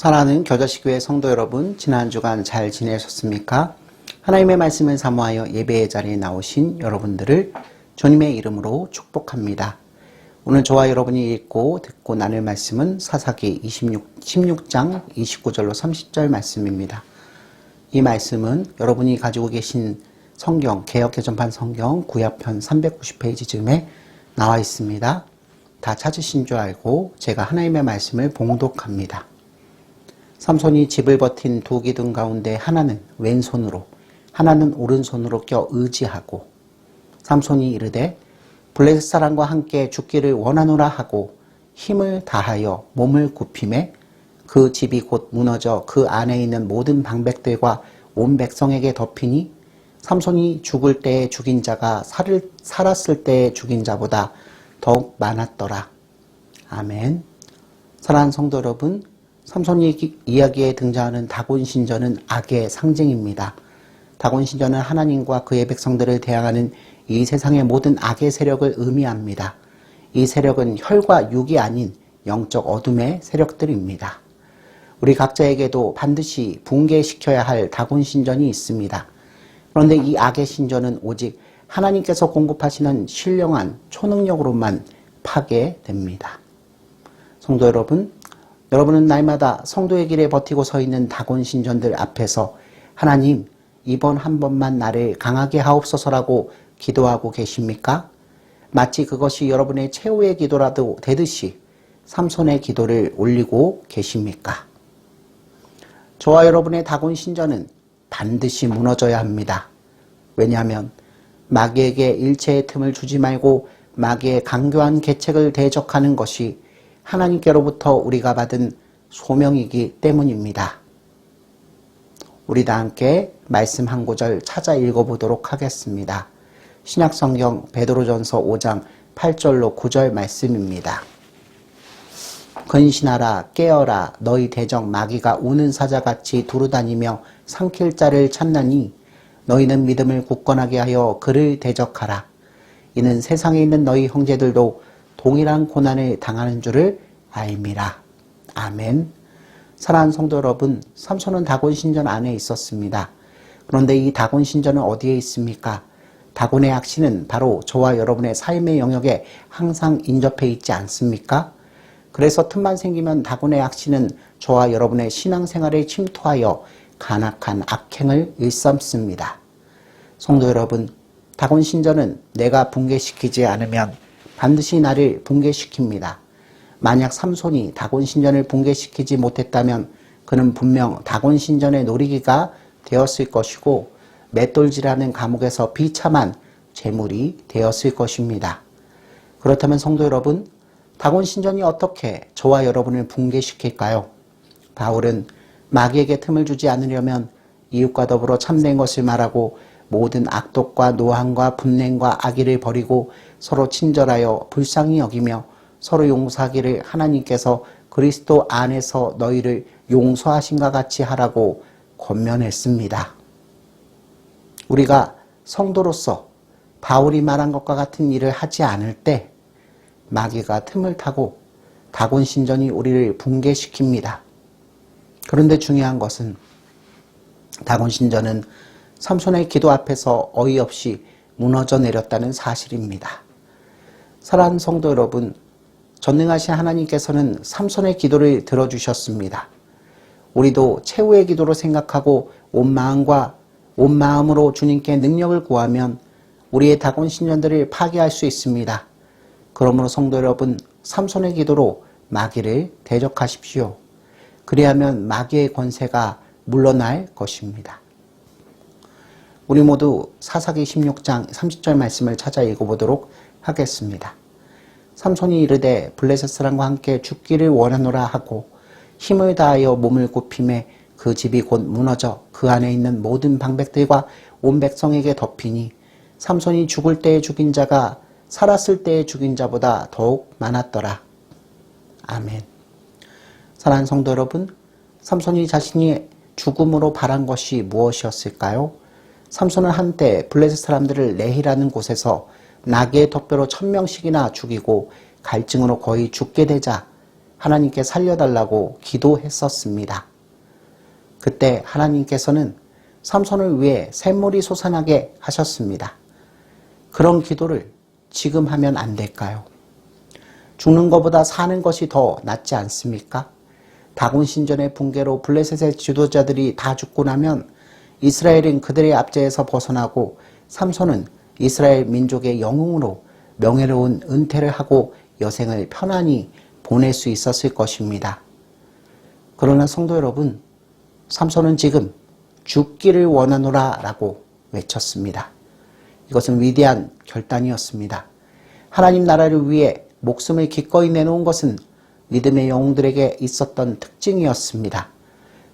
사랑하는 겨자씨교회 성도 여러분, 지난 주간 잘 지내셨습니까? 하나님의 말씀을 사모하여 예배의 자리에 나오신 여러분들을 주님의 이름으로 축복합니다. 오늘 저와 여러분이 읽고 듣고 나눌 말씀은 사사기 16장 29절로 30절 말씀입니다. 이 말씀은 여러분이 가지고 계신 성경, 개역개정판 성경 구약편 390페이지 쯤에 나와 있습니다. 다 찾으신 줄 알고 제가 하나님의 말씀을 봉독합니다. 삼손이 집을 버틴 두 기둥 가운데 하나는 왼손으로 하나는 오른손으로 껴 의지하고 삼손이 이르되 블레셋 사람과 함께 죽기를 원하노라 하고 힘을 다하여 몸을 굽히매 그 집이 곧 무너져 그 안에 있는 모든 방백들과 온 백성에게 덮이니 삼손이 죽을 때에 죽인 자가 살았을 때에 죽인 자보다 더욱 많았더라. 아멘. 사랑하는 성도 여러분, 삼손이 이야기에 등장하는 다곤 신전은 악의 상징입니다. 다곤 신전은 하나님과 그의 백성들을 대항하는 이 세상의 모든 악의 세력을 의미합니다. 이 세력은 혈과 육이 아닌 영적 어둠의 세력들입니다. 우리 각자에게도 반드시 붕괴시켜야 할 다곤 신전이 있습니다. 그런데 이 악의 신전은 오직 하나님께서 공급하시는 신령한 초능력으로만 파괴됩니다. 성도 여러분, 여러분은 날마다 성도의 길에 버티고 서 있는 다곤 신전들 앞에서 하나님, 이번 한 번만 나를 강하게 하옵소서라고 기도하고 계십니까? 마치 그것이 여러분의 최후의 기도라도 되듯이 삼손의 기도를 올리고 계십니까? 저와 여러분의 다곤 신전은 반드시 무너져야 합니다. 왜냐하면 마귀에게 일체의 틈을 주지 말고 마귀의 강교한 계책을 대적하는 것이 하나님께로부터 우리가 받은 소명이기 때문입니다. 우리 다 함께 말씀 한 구절 찾아 읽어보도록 하겠습니다. 신약성경 베드로전서 5장 8절로 9절 말씀입니다. 근신하라 깨어라 너희 대적 마귀가 우는 사자같이 두루다니며 삼킬 자를 찾나니 너희는 믿음을 굳건하게 하여 그를 대적하라. 이는 세상에 있는 너희 형제들도 동일한 고난을 당하는 줄을 알미라. 아멘. 사랑하는 성도 여러분, 삼손은 다곤 신전 안에 있었습니다. 그런데 이 다곤 신전은 어디에 있습니까? 다곤의 악신은 바로 저와 여러분의 삶의 영역에 항상 인접해 있지 않습니까? 그래서 틈만 생기면 다곤의 악신은 저와 여러분의 신앙생활에 침투하여 간악한 악행을 일삼습니다. 성도 여러분, 다곤 신전은 내가 붕괴시키지 않으면 반드시 나를 붕괴시킵니다. 만약 삼손이 다곤 신전을 붕괴시키지 못했다면 그는 분명 다곤 신전의 놀이기가 되었을 것이고 맷돌질하는 감옥에서 비참한 재물이 되었을 것입니다. 그렇다면 성도 여러분, 다곤 신전이 어떻게 저와 여러분을 붕괴시킬까요? 바울은 마귀에게 틈을 주지 않으려면 이웃과 더불어 참된 것을 말하고 모든 악독과 노함과 분냉과 악의를 버리고 서로 친절하여 불쌍히 여기며 서로 용서하기를 하나님께서 그리스도 안에서 너희를 용서하신과 같이 하라고 권면했습니다. 우리가 성도로서 바울이 말한 것과 같은 일을 하지 않을 때 마귀가 틈을 타고 다곤 신전이 우리를 붕괴시킵니다. 그런데 중요한 것은 다곤 신전은 삼손의 기도 앞에서 어이없이 무너져 내렸다는 사실입니다. 사랑하는 성도 여러분, 전능하신 하나님께서는 삼손의 기도를 들어주셨습니다. 우리도 최후의 기도로 생각하고 온 마음으로 주님께 능력을 구하면 우리의 다곤 신전들을 파괴할 수 있습니다. 그러므로 성도 여러분, 삼손의 기도로 마귀를 대적하십시오. 그리하면 마귀의 권세가 물러날 것입니다. 우리 모두 사사기 16장 30절 말씀을 찾아 읽어보도록 하겠습니다. 삼손이 이르되 블레셋 사람과 함께 죽기를 원하노라 하고 힘을 다하여 몸을 굽히매 그 집이 곧 무너져 그 안에 있는 모든 방백들과 온 백성에게 덮이니 삼손이 죽을 때에 죽인 자가 살았을 때에 죽인 자보다 더욱 많았더라. 아멘. 사랑하는 성도 여러분, 삼손이 자신이 죽음으로 바란 것이 무엇이었을까요? 삼손은 한때 블레셋 사람들을 레히라는 곳에서 나귀의 턱뼈로 1000명씩이나 죽이고 갈증으로 거의 죽게 되자 하나님께 살려달라고 기도했었습니다. 그때 하나님께서는 삼손을 위해 샘물이 솟아나게 하셨습니다. 그런 기도를 지금 하면 안 될까요? 죽는 것보다 사는 것이 더 낫지 않습니까? 다곤 신전의 붕괴로 블레셋의 지도자들이 다 죽고 나면 이스라엘은 그들의 압제에서 벗어나고 삼손은 이스라엘 민족의 영웅으로 명예로운 은퇴를 하고 여생을 편안히 보낼 수 있었을 것입니다. 그러나 성도 여러분, 삼손은 지금 죽기를 원하노라 라고 외쳤습니다. 이것은 위대한 결단이었습니다. 하나님 나라를 위해 목숨을 기꺼이 내놓은 것은 믿음의 영웅들에게 있었던 특징이었습니다.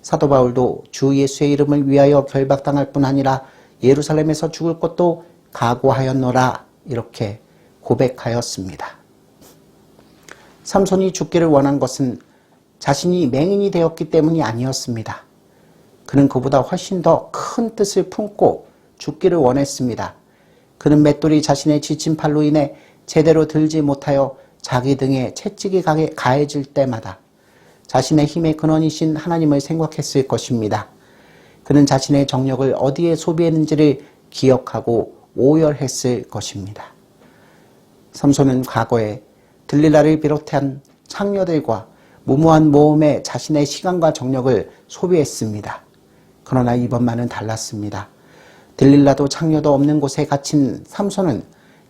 사도 바울도 주 예수의 이름을 위하여 결박당할 뿐 아니라 예루살렘에서 죽을 것도 각오하였노라 이렇게 고백하였습니다. 삼손이 죽기를 원한 것은 자신이 맹인이 되었기 때문이 아니었습니다. 그는 그보다 훨씬 더 큰 뜻을 품고 죽기를 원했습니다. 그는 맷돌이 자신의 지친 팔로 인해 제대로 들지 못하여 자기 등에 채찍이 가해질 때마다 자신의 힘의 근원이신 하나님을 생각했을 것입니다. 그는 자신의 정력을 어디에 소비했는지를 기억하고 오열했을 것입니다. 삼손은 과거에 들릴라를 비롯한 창녀들과 무모한 모험에 자신의 시간과 정력을 소비했습니다. 그러나 이번만은 달랐습니다. 들릴라도 창녀도 없는 곳에 갇힌 삼손은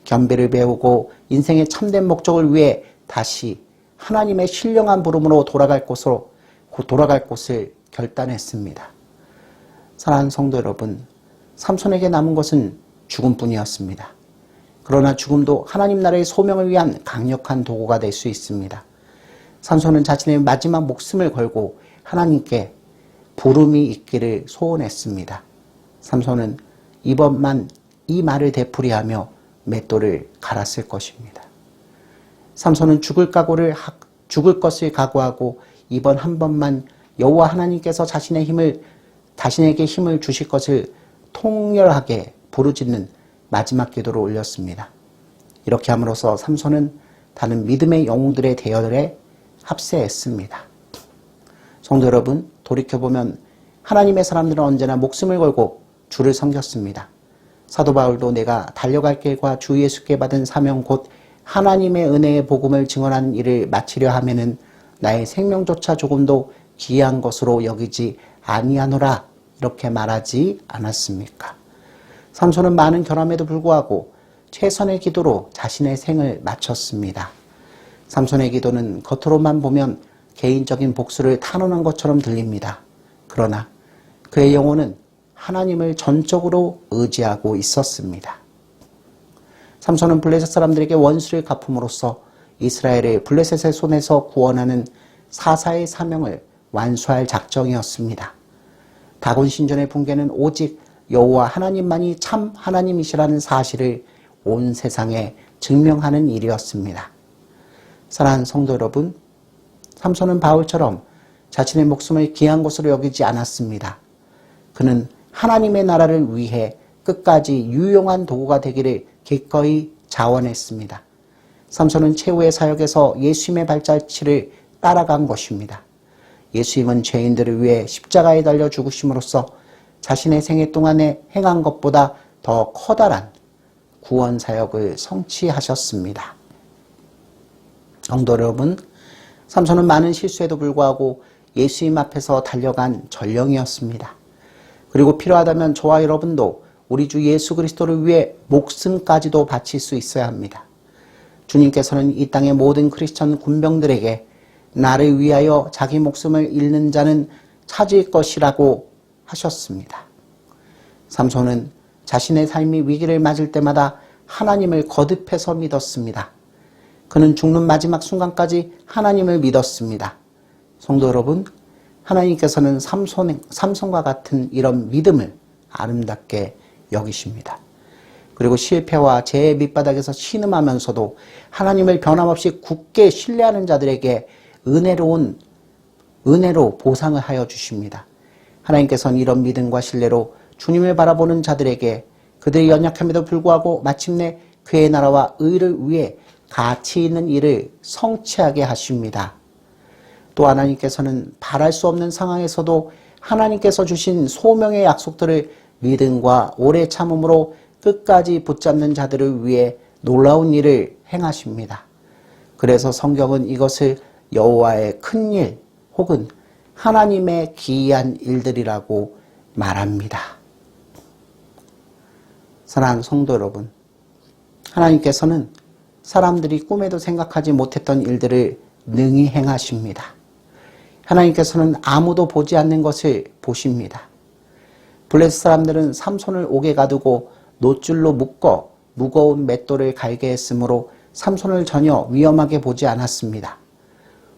겸비를 배우고 인생의 참된 목적을 위해 다시 하나님의 신령한 부름으로 돌아갈 곳을 결단했습니다. 사랑하는 성도 여러분, 삼손에게 남은 것은 죽음뿐이었습니다. 그러나 죽음도 하나님 나라의 소명을 위한 강력한 도구가 될 수 있습니다. 삼손은 자신의 마지막 목숨을 걸고 하나님께 부름이 있기를 소원했습니다. 삼손은 이번만 이 말을 되풀이하며 맷돌을 갈았을 것입니다. 삼손은 죽을 것을 각오하고 이번 한 번만 여호와 하나님께서 자신에게 힘을 주실 것을 통렬하게 부르짖는 마지막 기도를 올렸습니다. 이렇게 함으로써 삼손은 다른 믿음의 영웅들의 대열에 합세했습니다. 성도 여러분, 돌이켜보면 하나님의 사람들은 언제나 목숨을 걸고 주를 섬겼습니다. 사도 바울도 내가 달려갈 길과 주 예수께 받은 사명 곧 하나님의 은혜의 복음을 증언하는 일을 마치려 하면은 나의 생명조차 조금도 귀한 것으로 여기지 아니하노라 이렇게 말하지 않았습니까? 삼손은 많은 결함에도 불구하고 최선의 기도로 자신의 생을 마쳤습니다. 삼손의 기도는 겉으로만 보면 개인적인 복수를 탄원한 것처럼 들립니다. 그러나 그의 영혼은 하나님을 전적으로 의지하고 있었습니다. 삼손은 블레셋 사람들에게 원수를 갚음으로써 이스라엘을 블레셋의 손에서 구원하는 사사의 사명을 완수할 작정이었습니다. 다곤 신전의 붕괴는 오직 여호와 하나님만이 참 하나님이시라는 사실을 온 세상에 증명하는 일이었습니다. 사랑하는 성도 여러분, 삼손은 바울처럼 자신의 목숨을 귀한 것으로 여기지 않았습니다. 그는 하나님의 나라를 위해 끝까지 유용한 도구가 되기를 기꺼이 자원했습니다. 삼손은 최후의 사역에서 예수님의 발자취를 따라간 것입니다. 예수님은 죄인들을 위해 십자가에 달려 죽으심으로써 자신의 생애 동안에 행한 것보다 더 커다란 구원 사역을 성취하셨습니다. 성도 여러분, 삼손은 많은 실수에도 불구하고 예수님 앞에서 달려간 전령이었습니다. 그리고 필요하다면 저와 여러분도 우리 주 예수 그리스도를 위해 목숨까지도 바칠 수 있어야 합니다. 주님께서는 이 땅의 모든 크리스천 군병들에게 나를 위하여 자기 목숨을 잃는 자는 찾을 것이라고 하셨습니다. 삼손은 자신의 삶이 위기를 맞을 때마다 하나님을 거듭해서 믿었습니다. 그는 죽는 마지막 순간까지 하나님을 믿었습니다. 성도 여러분, 하나님께서는 삼손과 같은 이런 믿음을 아름답게 여기십니다. 그리고 실패와 재해 밑바닥에서 신음하면서도 하나님을 변함없이 굳게 신뢰하는 자들에게 은혜로 보상을 하여 주십니다. 하나님께서는 이런 믿음과 신뢰로 주님을 바라보는 자들에게 그들의 연약함에도 불구하고 마침내 그의 나라와 의를 위해 가치 있는 일을 성취하게 하십니다. 또 하나님께서는 바랄 수 없는 상황에서도 하나님께서 주신 소명의 약속들을 믿음과 오래 참음으로 끝까지 붙잡는 자들을 위해 놀라운 일을 행하십니다. 그래서 성경은 이것을 여호와의 큰 일 혹은 하나님의 기이한 일들이라고 말합니다. 사랑하는 성도 여러분, 하나님께서는 사람들이 꿈에도 생각하지 못했던 일들을 능히 행하십니다. 하나님께서는 아무도 보지 않는 것을 보십니다. 블레셋 사람들은 삼손을 옥에 가두고 놋줄로 묶어 무거운 맷돌을 갈게 했으므로 삼손을 전혀 위험하게 보지 않았습니다.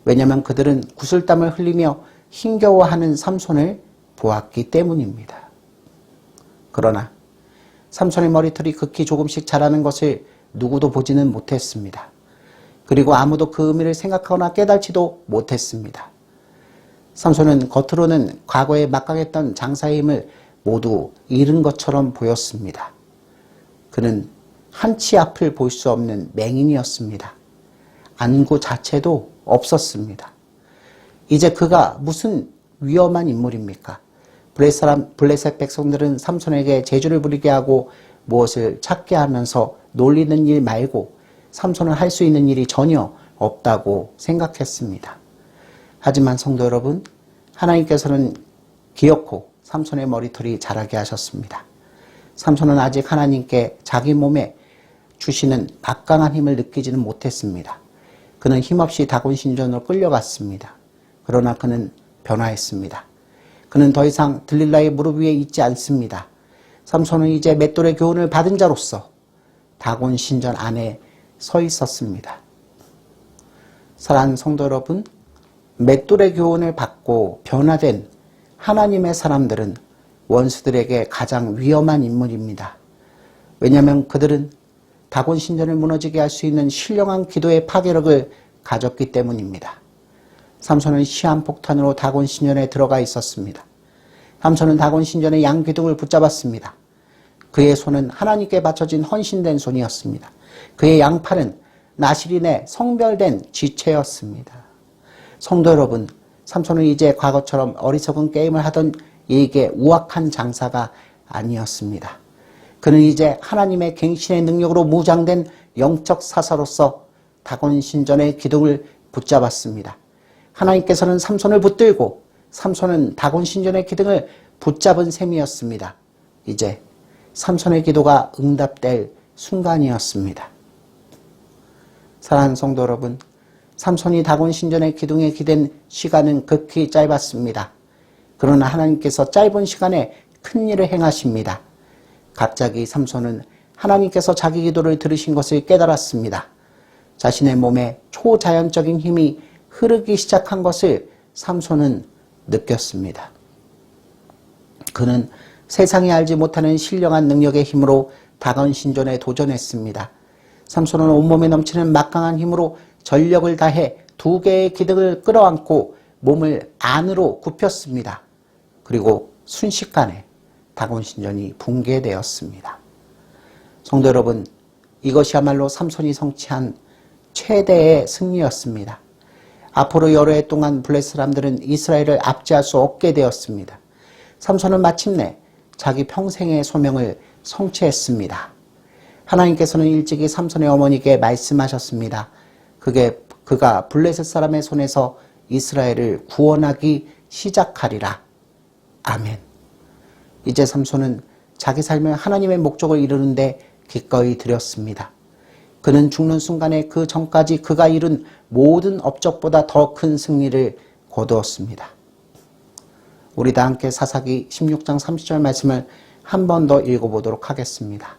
왜냐하면 그들은 구슬땀을 흘리며 힘겨워하는 삼손을 보았기 때문입니다. 그러나 삼손의 머리털이 극히 조금씩 자라는 것을 누구도 보지는 못했습니다. 그리고 아무도 그 의미를 생각하거나 깨달지도 못했습니다. 삼손은 겉으로는 과거에 막강했던 장사의 힘을 모두 잃은 것처럼 보였습니다. 그는 한치 앞을 볼 수 없는 맹인이었습니다. 안구 자체도 없었습니다. 이제 그가 무슨 위험한 인물입니까? 블레셋 백성들은 삼손에게 재주를 부리게 하고 무엇을 찾게 하면서 놀리는 일 말고 삼손은 할 수 있는 일이 전혀 없다고 생각했습니다. 하지만 성도 여러분, 하나님께서는 기어코 삼손의 머리털이 자라게 하셨습니다. 삼손은 아직 하나님께 자기 몸에 주시는 막강한 힘을 느끼지는 못했습니다. 그는 힘없이 다곤 신전으로 끌려갔습니다. 그러나 그는 변화했습니다. 그는 더 이상 들릴라의 무릎 위에 있지 않습니다. 삼손은 이제 맷돌의 교훈을 받은 자로서 다곤 신전 안에 서 있었습니다. 사랑하는 성도 여러분, 맷돌의 교훈을 받고 변화된 하나님의 사람들은 원수들에게 가장 위험한 인물입니다. 왜냐하면 그들은 다곤 신전을 무너지게 할 수 있는 신령한 기도의 파괴력을 가졌기 때문입니다. 삼손은 시한폭탄으로 다곤 신전에 들어가 있었습니다. 삼손은 다곤 신전의 양귀둥을 붙잡았습니다. 그의 손은 하나님께 바쳐진 헌신된 손이었습니다. 그의 양팔은 나실인의 성별된 지체였습니다. 성도 여러분, 삼손은 이제 과거처럼 어리석은 게임을 하던 이에게 우악한 장사가 아니었습니다. 그는 이제 하나님의 갱신의 능력으로 무장된 영적 사사로서 다곤 신전의 기둥을 붙잡았습니다. 하나님께서는 삼손을 붙들고 삼손은 다곤 신전의 기둥을 붙잡은 셈이었습니다. 이제 삼손의 기도가 응답될 순간이었습니다. 사랑하는 성도 여러분, 삼손이 다곤 신전의 기둥에 기댄 시간은 극히 짧았습니다. 그러나 하나님께서 짧은 시간에 큰 일을 행하십니다. 갑자기 삼손은 하나님께서 자기 기도를 들으신 것을 깨달았습니다. 자신의 몸에 초자연적인 힘이 흐르기 시작한 것을 삼손은 느꼈습니다. 그는 세상이 알지 못하는 신령한 능력의 힘으로 다곤 신전에 도전했습니다. 삼손은 온몸에 넘치는 막강한 힘으로 전력을 다해 두 개의 기둥을 끌어안고 몸을 안으로 굽혔습니다. 그리고 순식간에 다곤 신전이 붕괴되었습니다. 성도 여러분, 이것이야말로 삼손이 성취한 최대의 승리였습니다. 앞으로 여러 해 동안 블레셋 사람들은 이스라엘을 압제할 수 없게 되었습니다. 삼손은 마침내 자기 평생의 소명을 성취했습니다. 하나님께서는 일찍이 삼손의 어머니에게 말씀하셨습니다. 그가 블레셋 사람의 손에서 이스라엘을 구원하기 시작하리라. 아멘. 이제 삼손은 자기 삶의 하나님의 목적을 이루는데 기꺼이 들였습니다. 그는 죽는 순간에 그 전까지 그가 이룬 모든 업적보다 더 큰 승리를 거두었습니다. 우리 다 함께 사사기 16장 30절 말씀을 한 번 더 읽어보도록 하겠습니다.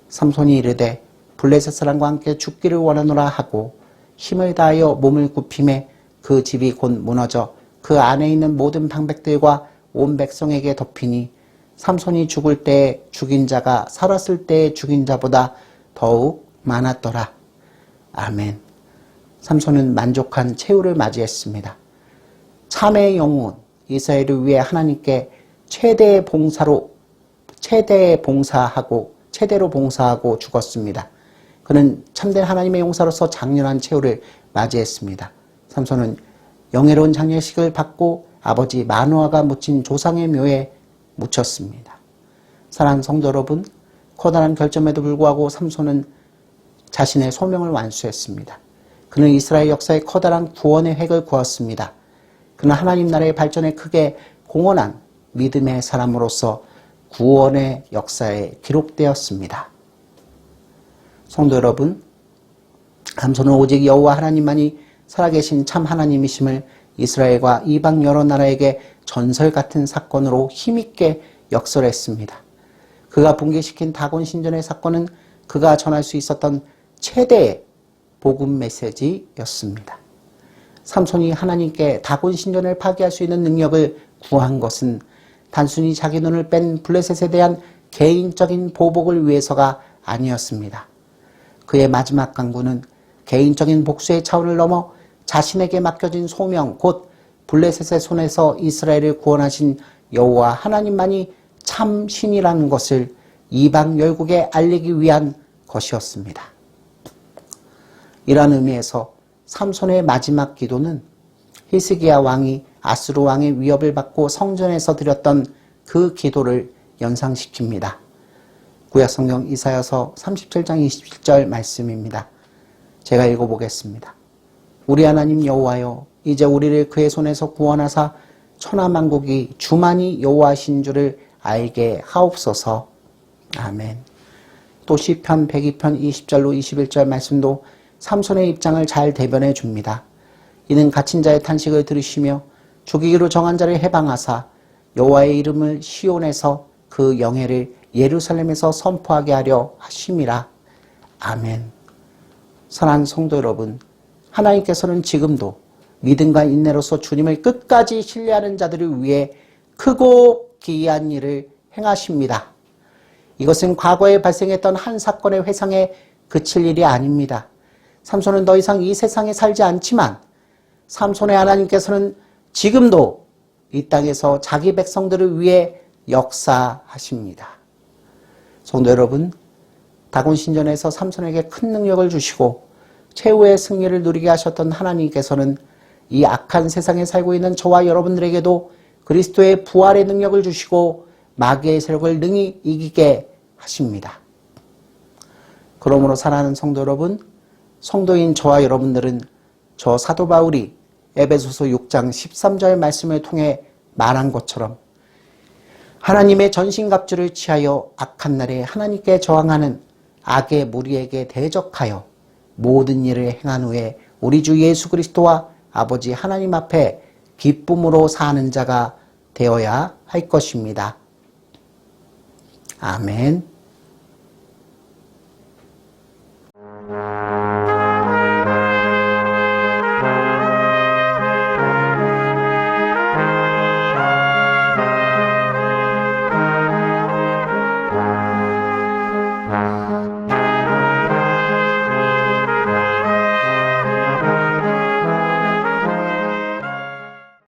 삼손이 이르되 블레셋 사람과 함께 죽기를 원하노라 하고 힘을 다하여 몸을 굽힘에 그 집이 곧 무너져 그 안에 있는 모든 방백들과 온 백성에게 덮이니 삼손이 죽을 때에 죽인 자가 살았을 때에 죽인 자보다 더욱 많았더라. 아멘. 삼손은 만족한 최후를 맞이했습니다. 참의 영혼 이스라엘을 위해 하나님께 최대로 봉사하고 죽었습니다. 그는 참된 하나님의 용사로서 장렬한 최후를 맞이했습니다. 삼손은 영예로운 장례식을 받고 아버지 마노아가 묻힌 조상의 묘에 묻혔습니다. 사랑하는 성도 여러분, 커다란 결점에도 불구하고 삼손은 자신의 소명을 완수했습니다. 그는 이스라엘 역사의 커다란 구원의 획을 그었습니다. 그는 하나님 나라의 발전에 크게 공헌한 믿음의 사람으로서 구원의 역사에 기록되었습니다. 성도 여러분, 삼손은 오직 여호와 하나님만이 살아계신 참 하나님이심을 이스라엘과 이방 여러 나라에게 전설 같은 사건으로 힘있게 역설했습니다. 그가 붕괴시킨 다곤 신전의 사건은 그가 전할 수 있었던 최대의 복음 메시지였습니다. 삼손이 하나님께 다곤 신전을 파괴할 수 있는 능력을 구한 것은 단순히 자기 눈을 뺀 블레셋에 대한 개인적인 보복을 위해서가 아니었습니다. 그의 마지막 강구는 개인적인 복수의 차원을 넘어 자신에게 맡겨진 소명, 곧 블레셋의 손에서 이스라엘을 구원하신 여호와 하나님만이 참 신이라는 것을 이방 열국에 알리기 위한 것이었습니다. 이러한 의미에서 삼손의 마지막 기도는 히스기야 왕이 아수르 왕의 위협을 받고 성전에서 드렸던 그 기도를 연상시킵니다. 구약성경 이사야서 37장 27절 말씀입니다. 제가 읽어보겠습니다. 우리 하나님 여호와여, 이제 우리를 그의 손에서 구원하사 천하만국이 주만이 여호와신 줄을 알게 하옵소서. 아멘. 또 시편 102편 20절로 21절 말씀도 삼손의 입장을 잘 대변해 줍니다. 이는 갇힌 자의 탄식을 들으시며 죽이기로 정한 자를 해방하사 여호와의 이름을 시온에서 그 영예를 예루살렘에서 선포하게 하려 하심이라. 아멘. 사랑하는 성도 여러분, 하나님께서는 지금도 믿음과 인내로서 주님을 끝까지 신뢰하는 자들을 위해 크고 기이한 일을 행하십니다. 이것은 과거에 발생했던 한 사건의 회상에 그칠 일이 아닙니다. 삼손은 더 이상 이 세상에 살지 않지만 삼손의 하나님께서는 지금도 이 땅에서 자기 백성들을 위해 역사하십니다. 성도 여러분, 다곤 신전에서 삼손에게 큰 능력을 주시고 최후의 승리를 누리게 하셨던 하나님께서는 이 악한 세상에 살고 있는 저와 여러분들에게도 그리스도의 부활의 능력을 주시고 마귀의 세력을 능히 이기게 하십니다. 그러므로 사랑하는 성도 여러분, 성도인 저와 여러분들은 저 사도 바울이 에베소서 6장 13절 말씀을 통해 말한 것처럼 하나님의 전신갑주를 취하여 악한 날에 하나님께 저항하는 악의 무리에게 대적하여 모든 일을 행한 후에 우리 주 예수 그리스도와 아버지 하나님 앞에 기쁨으로 사는 자가 되어야 할 것입니다. 아멘.